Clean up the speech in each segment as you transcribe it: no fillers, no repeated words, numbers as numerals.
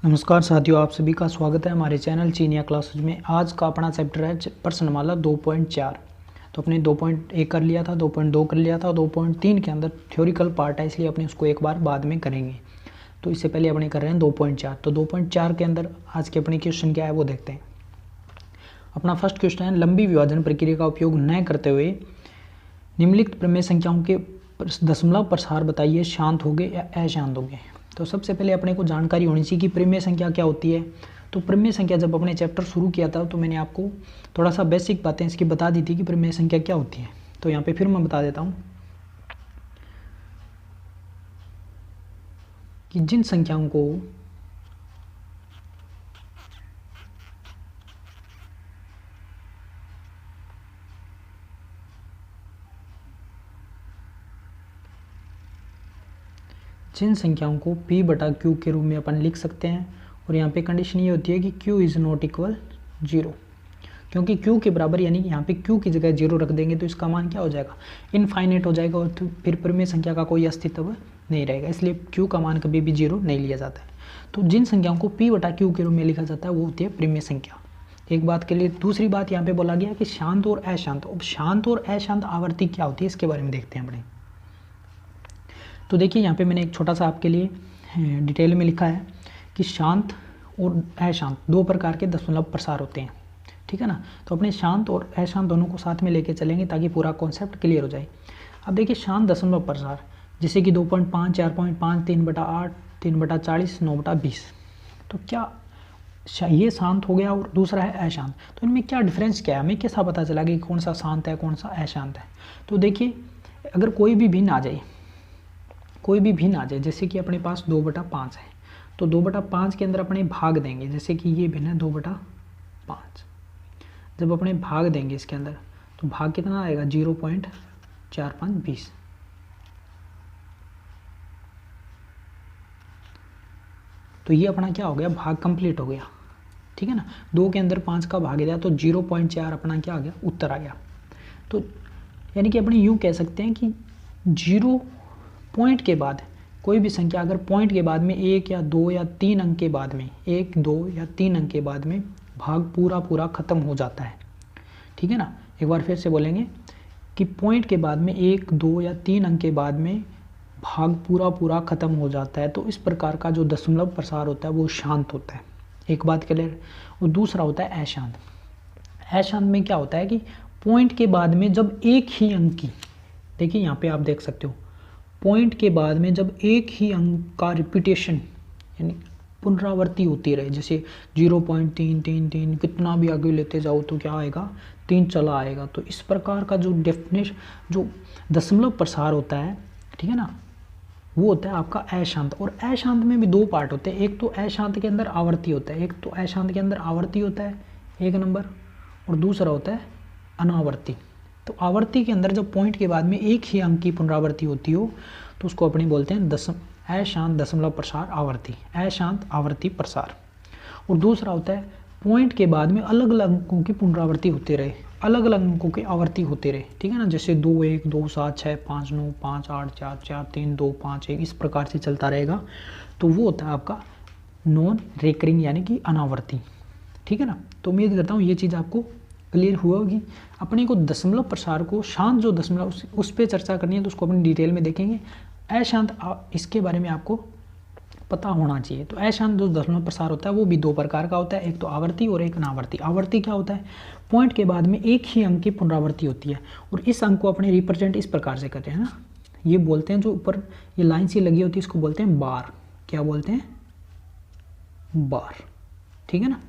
नमस्कार साथियों, आप सभी का स्वागत है हमारे चैनल चीनिया क्लासेज में। आज का अपना चैप्टर है प्रश्नमाला 2.4। तो अपने 2.1 कर लिया था, 2.2 कर लिया था, 2.3 के अंदर थ्योरिकल पार्ट है, इसलिए अपने उसको एक बार बाद में करेंगे। तो इससे पहले अपने कर रहे हैं 2.4। तो 2.4 के अंदर आज के अपने क्वेश्चन क्या है वो देखते हैं। अपना फर्स्ट क्वेश्चन है, लंबी विभाजन प्रक्रिया का उपयोग न करते हुए निम्नलिखित प्रमेय संख्याओं के दशमलव प्रसार बताइए, शांत होंगे या अशांत होंगे। तो सबसे पहले अपने को जानकारी होनी चाहिए कि प्रमेय संख्या क्या होती है। तो प्रमेय संख्या जब अपने चैप्टर शुरू किया था तो मैंने आपको थोड़ा सा बेसिक बातें इसकी बता दी थी कि प्रमेय संख्या क्या होती है। तो यहाँ पे फिर मैं बता देता हूँ कि जिन संख्याओं को P/Q के रूप में अपन लिख सकते हैं। और यहाँ पे कंडीशन ये होती है कि Q इज़ नॉट इक्वल 0, क्योंकि Q के बराबर यानी कि यहाँ पे Q की जगह 0 रख देंगे तो इसका मान क्या हो जाएगा, इनफाइनाइट हो जाएगा और तो फिर प्रमेय संख्या का कोई अस्तित्व नहीं रहेगा। इसलिए Q का मान कभी भी 0 नहीं लिया जाता है। तो जिन संख्याओं को P/Q के रूप में लिखा जाता है वो होती है प्रमेय संख्या। एक बात के लिए दूसरी बात यहाँ पे बोला गया कि शांत और अशांत। अब शांत और अशांत आवर्ती क्या होती है इसके बारे में देखते हैं अपने। तो देखिए यहाँ पे मैंने एक छोटा सा आपके लिए डिटेल में लिखा है कि शांत और अशांत दो प्रकार के दशमलव प्रसार होते हैं, ठीक है ना। तो अपने शांत और अशांत दोनों को साथ में लेके चलेंगे ताकि पूरा कॉन्सेप्ट क्लियर हो जाए। अब देखिए शांत दशमलव प्रसार जैसे कि 2.5, 4.5, 3/8, 3/40, 9/20। तो क्या ये शांत हो गया और दूसरा है अशांत। तो इनमें क्या डिफरेंस क्या है, हमें कैसा पता चला कि कौन सा शांत है कौन सा अशांत है। तो देखिए अगर कोई भी भिन्न आ जाए, जैसे कि अपने पास 2/5 है तो 2/5 के अंदर अपने भाग देंगे, जैसे कि ये भिन्न है 2/5। जब अपने भाग देंगे इसके अंदर तो भाग कितना आएगा 0.4520। तो ये अपना क्या हो गया, भाग कंप्लीट हो गया, ठीक है ना। 2 के अंदर 5 का भाग दिया तो 0.4 अपना क्या आ गया, उत्तर आ गया। तो यानी कि अपने यूँ कह सकते हैं कि 0 पॉइंट के बाद कोई भी संख्या अगर पॉइंट के बाद में 1 या 2 या 3 अंक के बाद में 1, 2 या 3 अंक के बाद में भाग पूरा ख़त्म हो जाता है, ठीक है ना। एक बार फिर से बोलेंगे कि पॉइंट के बाद में 1, 2 या 3 अंक के बाद में भाग पूरा ख़त्म हो जाता है। तो इस प्रकार का जो दशमलव प्रसार होता है वो शांत होता है। एक बात क्लियर। और दूसरा होता है अशांत। अशांत में क्या होता है कि पॉइंट के बाद में जब एक ही अंक की, देखिए यहाँ पे आप देख सकते हो, पॉइंट के बाद में जब एक ही अंक का रिपीटेशन यानी पुनरावृत्ति होती रहे, जैसे 0.333 कितना भी आगे लेते जाओ तो क्या आएगा, 3 चला आएगा। तो इस प्रकार का जो जो दशमलव प्रसार होता है, ठीक है ना, वो होता है आपका अशांत। और अशांत में भी दो पार्ट होते हैं। एक तो अशांत के अंदर आवर्ती होता है, एक नंबर, और दूसरा होता है अनावर्ती। तो आवर्ती के अंदर जब पॉइंट के बाद में एक ही अंक की पुनरावृत्ति होती हो तो उसको अपने बोलते हैं अशांत दशमलव प्रसार आवर्ती, अशांत आवर्ती प्रसार। और दूसरा होता है पॉइंट के बाद में अलग अलग अंकों की पुनरावृत्ति होते रहे, अलग अलग अंकों की आवर्ती होते रहे, ठीक है ना। जैसे 2, 1, 2, 7, 6, 5, 9, 5, 8, 4, 4, 3, 2, 5, 1 इस प्रकार से चलता रहेगा। तो वो होता है आपका नॉन रिकरिंग यानी कि अनावर्ती, ठीक है ना। तो उम्मीद करता हूँ ये चीज़ आपको क्लियर हुआ होगी। अपने को दशमलव प्रसार को शांत जो दशमलव उस पर चर्चा करनी है तो उसको अपन डिटेल में देखेंगे। अशांत इसके बारे में आपको पता होना चाहिए। तो अशांत जो दशमलव प्रसार होता है वो भी दो प्रकार का होता है, एक तो आवर्ती और एक अनावर्ती। आवर्ती क्या होता है, पॉइंट के बाद में एक ही अंक की पुनरावृत्ति होती है और इस अंक को अपने रिप्रेजेंट इस प्रकार से करते हैं ना, ये बोलते हैं जो ऊपर ये लाइन सी लगी होती है इसको बोलते हैं बार। क्या बोलते हैं, बार, ठीक है ना।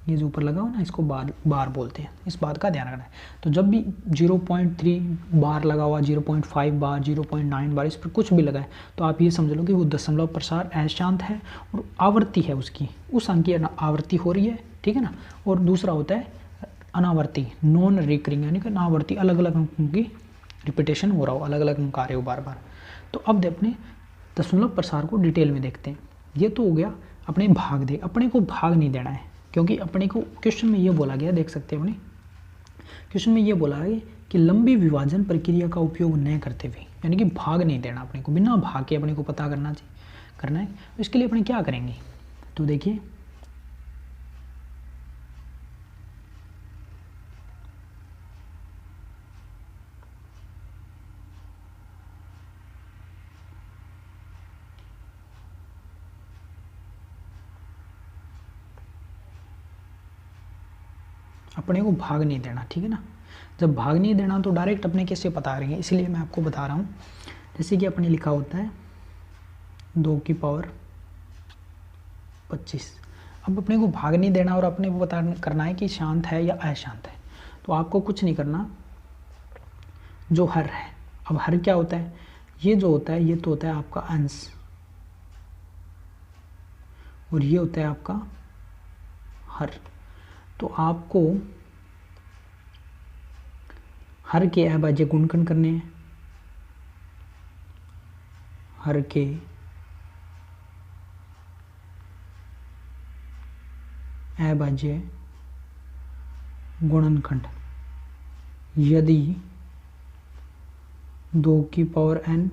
ये जो ऊपर लगा हो ना इसको बार बोलते हैं, इस बात का ध्यान रखना है। तो जब भी 0.3 बार लगा हुआ, 0.5 बार, 0.9 बार, इस पर कुछ भी लगा है तो आप ये समझ लो कि वो दशमलव प्रसार अशांत है और आवर्ती है, उसकी उस अंक की आवृत्ति हो रही है, ठीक है ना। और दूसरा होता है अनावर्ती, नॉन रिकरिंग यानी कि अनावर्ती, अलग अलग अंकों की रिपीटेशन हो रहा हो, अलग अलग अंक आ रहे हो बार बार। तो अब अपने दशमलव प्रसार को डिटेल में देखते हैं। ये तो हो गया अपने भाग दे, अपने को भाग नहीं देना है क्योंकि अपने को क्वेश्चन में ये बोला गया, देख सकते हैं अपने क्वेश्चन में ये बोला है कि लंबी विभाजन प्रक्रिया का उपयोग न करते हुए, यानी कि भाग नहीं देना अपने को, बिना भाग के अपने को पता करना है। इसके लिए अपने क्या करेंगे, तो देखिए अपने को भाग नहीं देना, ठीक है ना। जब भाग नहीं देना तो डायरेक्ट अपने कैसे पता करेंगे, इसलिए मैं आपको बता रहा हूँ। जैसे कि अपने लिखा होता है 2 की पावर 25। अब अपने को भाग नहीं देना और अपने को पता करना है कि शांत है या अशांत है। तो आपको कुछ नहीं करना, जो हर है, अब हर क्या होता है, ये जो होता है ये तो होता है आपका अंश, और ये होता है आपका हर। तो आपको हर के अभाज्य गुणनखंड करने हैं, हर के अभाज्य गुणनखंड यदि 2 की पावर n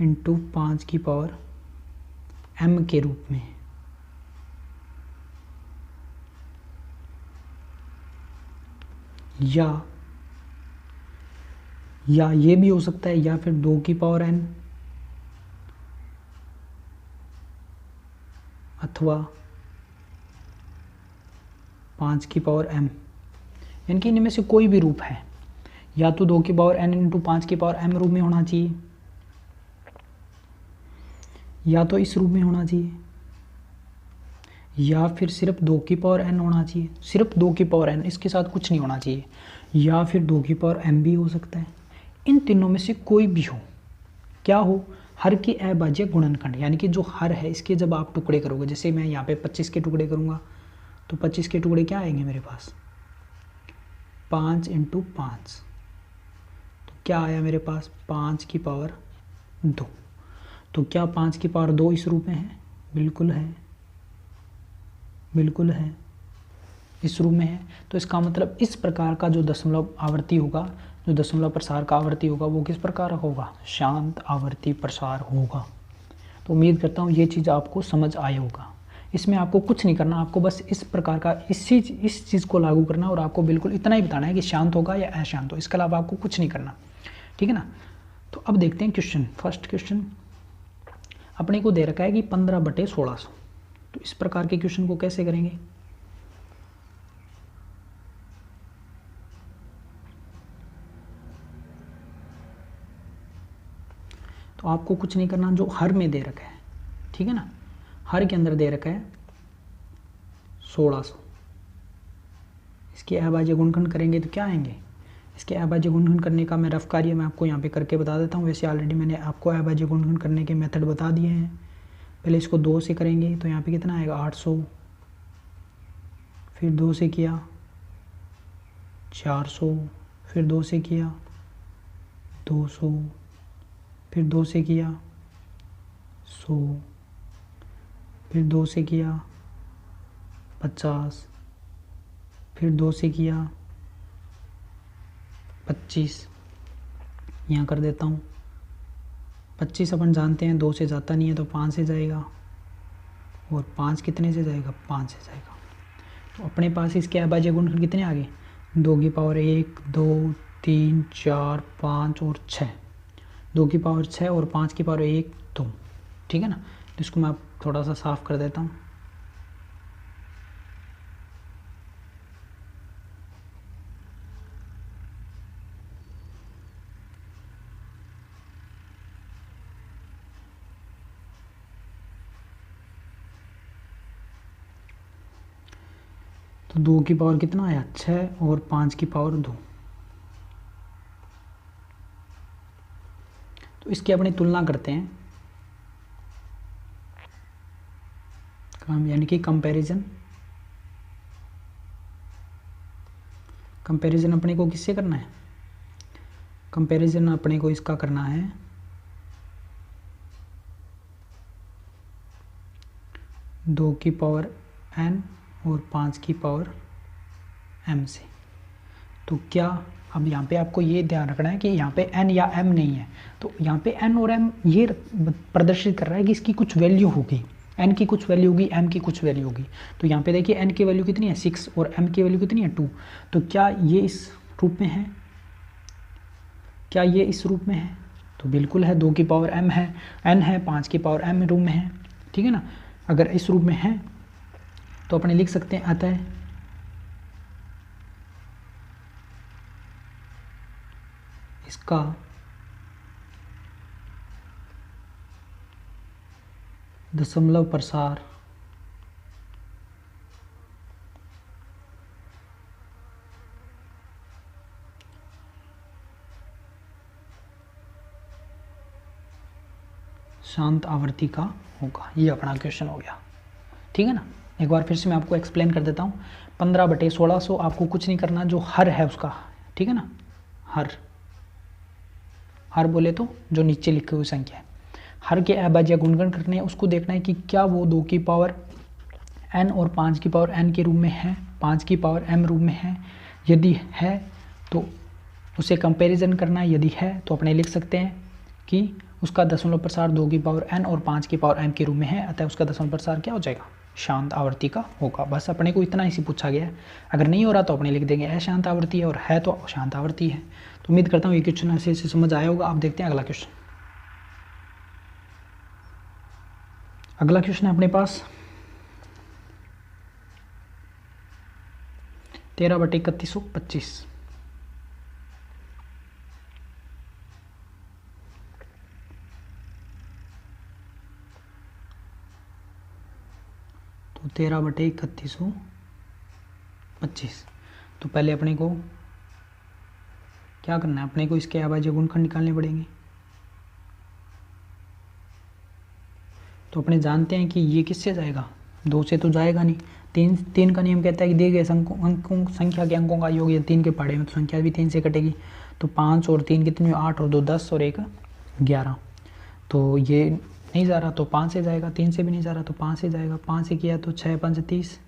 इंटू 5 की पावर m के रूप में, या ये भी हो सकता है, या फिर 2 की पावर n अथवा 5 की पावर m, यानी कि इनमें से कोई भी रूप है। या तो 2 की पावर n इंटू 5 की पावर m रूप में होना चाहिए, या तो इस रूप में होना चाहिए, या फिर सिर्फ 2 की पावर n होना चाहिए, सिर्फ 2 की पावर n, इसके साथ कुछ नहीं होना चाहिए, या फिर 2 की पावर m भी हो सकता है। इन तीनों में से कोई भी हो, क्या हो, हर के अभाज्य गुणनखंड, यानी कि जो हर है इसके जब आप टुकड़े करोगे, जैसे मैं यहाँ पे 25 के टुकड़े करूँगा तो 25 के टुकड़े क्या आएंगे मेरे पास, 5 इंटू 5, तो क्या आया मेरे पास 5 की पावर 2। तो क्या 5 की पावर 2 इस रूप में है, बिल्कुल है, बिल्कुल है, इस रूप में है। तो इसका मतलब इस प्रकार का जो दशमलव आवर्ती होगा, जो दशमलव प्रसार का आवर्ती होगा, वो किस प्रकार का होगा, शांत आवर्ती प्रसार होगा। तो उम्मीद करता हूँ ये चीज़ आपको समझ आया होगा। इसमें आपको कुछ नहीं करना, आपको बस इस प्रकार का इस चीज़ को लागू करना, और आपको बिल्कुल इतना ही बताना है कि शांत होगा या अशांत हो, इसके अलावा आपको कुछ नहीं करना, ठीक है ना। तो अब देखते हैं क्वेश्चन। फर्स्ट क्वेश्चन अपने को दे रखा है कि 15/1600। तो इस प्रकार के क्वेश्चन को कैसे करेंगे, तो आपको कुछ नहीं करना, जो हर में दे रखा है, ठीक है ना, हर के अंदर दे रखा है 1600, इसके अभाज्य गुणनखंड करेंगे तो क्या आएंगे, इसके अभाज्य गुणनखंड करने का मैं रफ कार्य मैं आपको यहाँ पे करके बता देता हूँ। वैसे ऑलरेडी मैंने आपको अभाज्य गुणनखंड करने के मेथड बता दिए हैं। पहले इसको 2 से करेंगे तो यहाँ पे कितना आएगा 800, फिर 2 से किया 400, फिर 2 से किया 200, फिर 2 से किया 100, फिर 2 से किया 50, फिर 2 से किया 25, यहाँ कर देता हूँ 25। अपन जानते हैं 2 से जाता नहीं है तो 5 से जाएगा, और 5 कितने से जाएगा, 5 से जाएगा। तो अपने पास इसके अभाज्य गुणनखंड कितने आ गए, 2 की पावर 1, 2, 3, 4, 5 और 6, 2 की पावर 6 और 5 की पावर 1, 2, ठीक है ना। तो इसको मैं थोड़ा सा साफ कर देता हूँ। तो 2 की पावर कितना आया 6 और 5 की पावर 2। तो इसकी अपनी तुलना करते हैं, यानी कि कंपैरिजन अपने को किससे करना है, कंपैरिजन अपने को इसका करना है 2 की पावर n और 5 की पावर m से। तो क्या, अब यहाँ पे आपको ये ध्यान रखना है कि यहाँ पे n या m नहीं है, तो यहाँ पे n और m ये प्रदर्शित कर रहा है कि इसकी कुछ वैल्यू होगी, एन की कुछ वैल्यू होगी, एम की कुछ वैल्यू होगी। तो यहाँ पे देखिए एन की वैल्यू कितनी है 6 और एम की वैल्यू कितनी है 2। तो क्या ये इस रूप में है, क्या ये इस रूप में है? तो बिल्कुल है, 2 की पावर एम है, एन है, 5 की पावर एम रूप में है, ठीक है ना। अगर इस रूप में है तो अपने लिख सकते हैं अतः इसका दशमलव प्रसार शांत आवृत्ति का होगा। ये अपना क्वेश्चन हो गया, ठीक है ना। एक बार फिर से मैं आपको एक्सप्लेन कर देता हूँ। 15/1600 आपको कुछ नहीं करना, जो हर है उसका, ठीक है ना, हर बोले तो जो नीचे लिखी हुई संख्या है, हर के अभाज्य गुणगण करने हैं। उसको देखना है कि क्या वो 2 की पावर n और 5 की पावर n के रूप में है, 5 की पावर m रूप में है। यदि है तो उसे कंपैरिजन करना है, यदि है तो अपने लिख सकते हैं कि उसका दशमलव प्रसार 2 की पावर n और 5 की पावर m के रूप में है, अतः उसका दशमलव प्रसार क्या हो जाएगा, शांत आवृत्ति का होगा। बस अपने को इतना ही पूछा गया है। अगर नहीं हो रहा तो अपने लिख देंगे अशांत आवृत्ति है, और है तो शांत आवृत्ति है। तो उम्मीद करता हूँ ये क्वेश्चन ऐसे समझ आया होगा। आप देखते हैं अगला क्वेश्चन। अगला क्वेश्चन है अपने पास 13/3125। तो 13/3125। तो पहले अपने को क्या करना है, अपने को इसके अभाज्य गुणनखंड निकालने पड़ेंगे। तो अपने जानते हैं कि ये किससे जाएगा, 2 से तो जाएगा नहीं। तीन का नियम कहता है कि दिए गए संख्या के अंकों का योग, या 3 के पढ़े में तो संख्या भी 3 से कटेगी। तो 5 और 3 कितनी, 8 और 2 10 और 1 11। तो ये नहीं जा रहा तो 5 से जाएगा, 3 से भी नहीं जा रहा तो 5 से जाएगा। 5 से किया तो 6 5 30,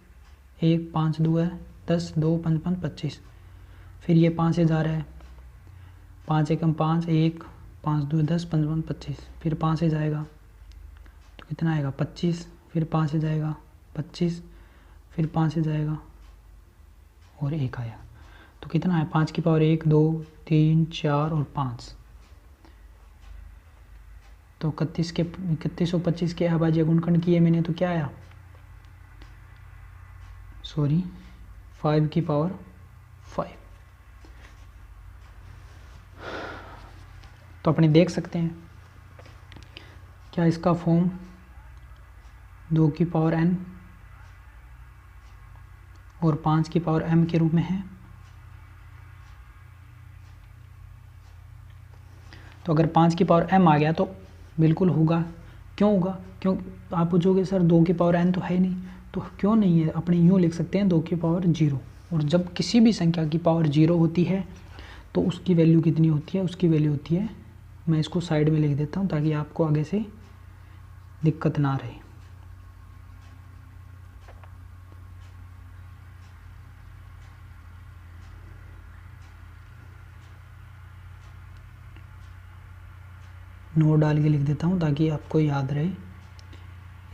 1 5 2 है 10, 2 5 5 25। फिर ये 5 से जा रहा है, 5 एकम 5, 1 5 2 10, 5 5 25। फिर 5 से जाएगा तो कितना आएगा 25। फिर 5 से जाएगा 25, फिर 5 से जाएगा और 1 आया। तो कितना है 5 की पावर 1 2 3 4 और 5। तो 31 और 25 के अभाज्य गुणनखंड किए मैंने तो क्या आया, 5 की पावर 5। तो अपने देख सकते हैं क्या इसका फॉर्म 2 की पावर n और 5 की पावर m के रूप में है। तो अगर 5 की पावर m आ गया तो बिल्कुल होगा। क्यों होगा, क्यों आप पूछोगे सर 2 की पावर n तो है नहीं, तो क्यों नहीं है, अपने यूँ लिख सकते हैं 2 की पावर 0। और जब किसी भी संख्या की पावर 0 होती है तो उसकी वैल्यू कितनी होती है, उसकी वैल्यू होती है, मैं इसको साइड में लिख देता हूँ ताकि आपको आगे से दिक्कत ना रहे। नोट डाल के लिख देता हूँ ताकि आपको याद रहे।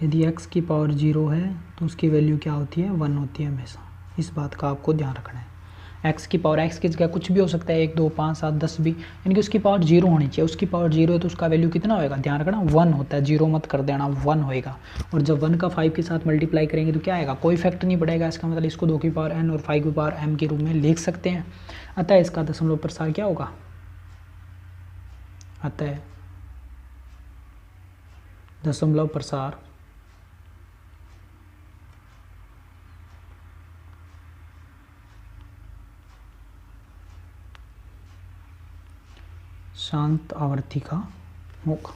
यदि x की पावर 0 है तो उसकी वैल्यू क्या होती है, 1 होती है हमेशा। इस बात का आपको ध्यान रखना है। x की पावर, x की जगह कुछ भी हो सकता है, 1 2 5 7 10 भी, यानी कि उसकी पावर 0 होनी चाहिए। उसकी पावर 0 है तो उसका वैल्यू कितना होएगा, ध्यान रखना 1 होता है, 0 मत कर देना, 1 होएगा। और जब 1 का 5 के साथ मल्टीप्लाई करेंगे तो क्या आएगा, कोई फैक्टर नहीं बढ़ेगा। इसका मतलब इसको 2 की पावर n और 5 की पावर m के रूप में लिख सकते हैं। अतः इसका दशमलव प्रसार क्या होगा, अतः दशमलव प्रसार शांत आवृत्ति का होगा।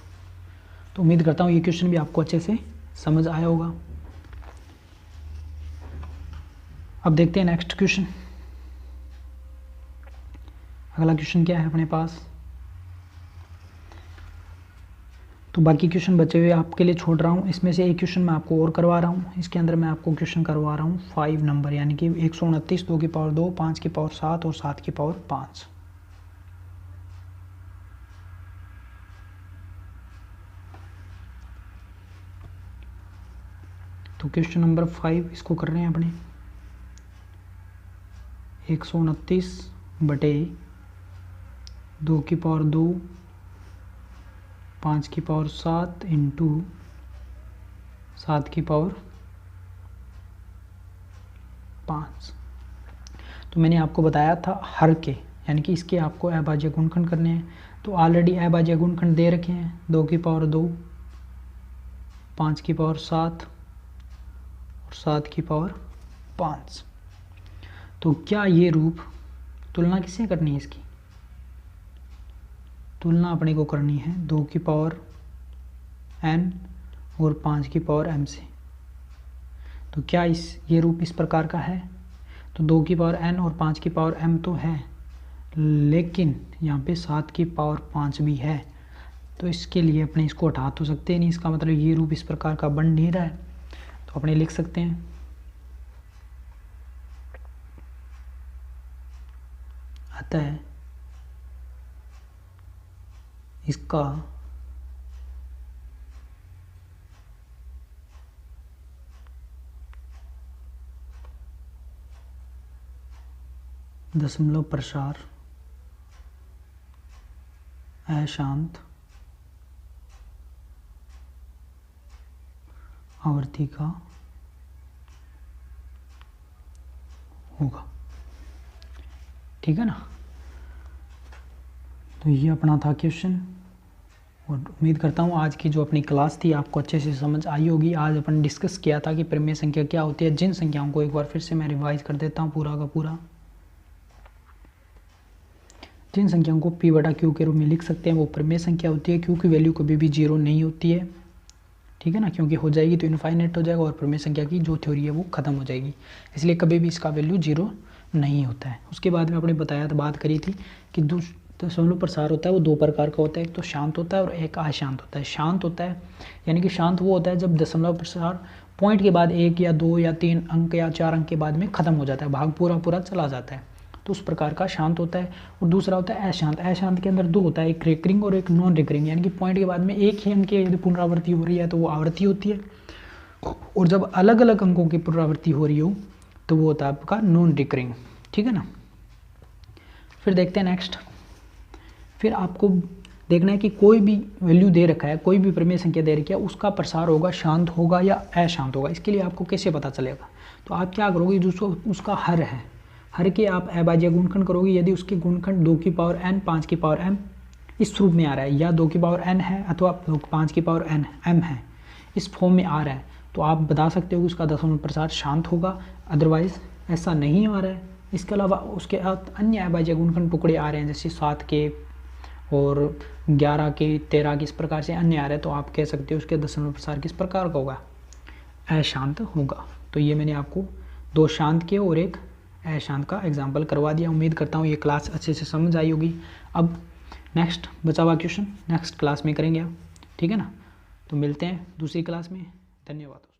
तो उम्मीद करता हूँ ये क्वेश्चन भी आपको अच्छे से समझ आया होगा। अब देखते हैं नेक्स्ट क्वेश्चन। अगला क्वेश्चन क्या है अपने पास, तो बाकी क्वेश्चन बचे हुए आपके लिए छोड़ रहा हूँ। इसमें से एक क्वेश्चन मैं आपको और करवा रहा हूँ। इसके अंदर मैं आपको क्वेश्चन करवा रहा हूँ 5 नंबर, यानी कि 129, 2 की पावर 2, 5 की पावर 7 और 7 की पावर 5। तो क्वेश्चन नंबर 5 इसको कर रहे हैं अपने 129/2 की पावर 2 5 की पावर 7 इंटू 7 की पावर 5। तो मैंने आपको बताया था हर के, यानी कि इसके आपको अभाज्य गुणनखंड करने हैं। तो ऑलरेडी अभाज्य गुणनखंड दे रखे हैं, 2 की पावर 2 5 की पावर 7 और 7 की पावर 5। तो क्या ये रूप, तुलना किससे करनी है इसकी? तुलना अपने को करनी है 2 की पावर n और 5 की पावर m से। तो क्या ये रूप इस प्रकार का है? तो 2 की पावर n और 5 की पावर m तो है, लेकिन यहाँ पे 7 की पावर 5 भी है। तो इसके लिए अपने इसको हटा तो सकते नहीं, इसका मतलब ये रूप इस प्रकार का बन नहीं रहा है। तो अपने लिख सकते हैं अतः इसका दशमलव प्रसार अशांत आवर्ती का होगा। ठीक है ना। तो ये अपना था क्वेश्चन, और उम्मीद करता हूँ आज की जो अपनी क्लास थी आपको अच्छे से समझ आई होगी। आज अपन डिस्कस किया था कि परिमेय संख्या क्या होती है। जिन संख्याओं को एक बार फिर से मैं रिवाइज कर देता हूँ पूरा का पूरा। जिन संख्याओं को p/q के रूप में लिख सकते हैं वो परिमेय संख्या होती है, क्योंकि वैल्यू कभी भी 0 नहीं होती है। ठीक है ना, क्योंकि हो जाएगी तो इनफाइनाइट हो जाएगा और परिमेय संख्या की जो थ्योरी है वो खत्म हो जाएगी, इसलिए कभी भी इसका वैल्यू 0 नहीं होता है। उसके बाद में आपने बताया था, बात करी थी कि दशमलव प्रसार होता है वो 2 प्रकार का होता है, एक तो शांत होता है और एक अशांत होता है। शांत होता है यानी कि शांत वो होता है जब दशमलव प्रसार पॉइंट के बाद 1 या 2 या 3 अंक या 4 अंक के बाद में खत्म हो जाता है, भाग पूरा चला जाता है, तो उस प्रकार का शांत होता है। और दूसरा होता है अशांत। अशांत के अंदर 2 होता है, एक रिकरिंग और एक नॉन रिकरिंग, यानी कि पॉइंट के बाद में एक ही अंक की यदि पुनरावृत्ति हो रही है तो वो आवर्ती होती है, और जब अलग अलग अंकों की पुनरावृत्ति हो रही हो तो वो होता है आपका नॉन रिकरिंग। ठीक है ना। फिर देखते हैं नेक्स्ट। फिर आपको देखना है कि कोई भी वैल्यू दे रखा है, कोई भी परिमेय संख्या दे रखी है, उसका प्रसार होगा शांत होगा या अशांत होगा। इसके लिए आपको कैसे पता चलेगा? तो आप क्या करोगे, जो उसका हर है, हर के आप अभाज्य गुणनखंड करोगे। यदि उसके गुणनखंड 2 की पावर n 5 की पावर m इस रूप में आ रहा है, या 2 की पावर n है अथवा 5 की पावर n m है, इस फॉर्म में आ रहा है, तो आप बता सकते हो कि उसका दशमलव प्रसार शांत होगा। अदरवाइज ऐसा नहीं आ रहा है। इसके अलावा उसके अन्य अभाज्य गुणनखंड टुकड़े आ रहे हैं, जैसे 7 के और 11 के 13 के, इस प्रकार से अन्य आ रहे हैं, तो आप कह सकते हो उसके दशमलव प्रसार किस प्रकार का होगा? अशांत होगा। तो ये मैंने आपको 2 शांत के और एक अशांत का एग्जाम्पल करवा दिया। उम्मीद करता हूँ ये क्लास अच्छे से समझ आई होगी। अब नेक्स्ट बचा हुआ क्वेश्चन नेक्स्ट क्लास में करेंगे आप। ठीक है ना। तो मिलते हैं दूसरी क्लास में। धन्यवाद।